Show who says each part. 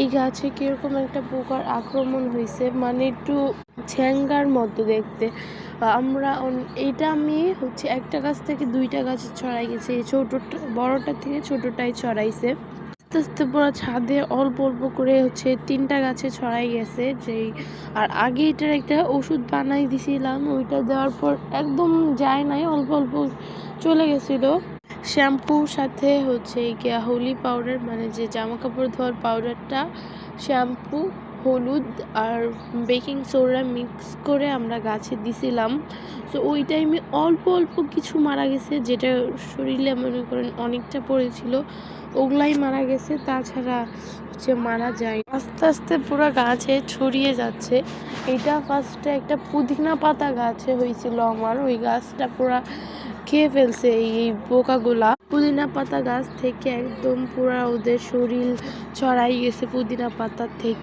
Speaker 1: এই গাছে কিরকম একটা পোকার আক্রমণ হয়েছে, মানে একটু ছ্যাঙ্গার মতো দেখতে। এইটা আমি হচ্ছে একটা গাছ থেকে দুইটা গাছে ছড়াই গেছে, এই ছোটোটা বড়টা থেকে ছোটোটাই ছড়াইছে। আস্তে আস্তে পুরো ছাদে অল্প অল্প করে হচ্ছে 3টা গাছে ছড়াই গেছে। আর আগে এটার একটা ওষুধ বানাই দিছিলাম, ওইটা দেওয়ার পর একদম যায় নাই, অল্প অল্প চলে গেছিলো। শ্যাম্পুর সাথে হচ্ছে গিয়া হোলি পাউডার, মানে যে জামা কাপড় ধোয়ার পাউডারটা, শ্যাম্পু, হলুদ আর বেকিং সোডা মিক্স করে আমরা গাছে দিছিলাম। তো ওই টাইমে অল্প অল্প কিছু মারা গেছে, যেটা শরীরে মনে করেন অনেকটা পড়েছিল, ওগুলাই মারা গেছে, তাছাড়া হচ্ছে মারা যায়। আস্তে আস্তে পুরো গাছে ছড়িয়ে যাচ্ছে। এটা ফার্স্টে একটা পুদিনা পাতা গাছে হয়েছিল আমার, ওই গাছটা পুরা খেয়ে ফেলছে এই পোকাগুলা। পুদিনা পাতা গাছ থেকে একদম পুরা ওদের শরীর ছড়াই গেছে পুদিনা পাতা থেকে।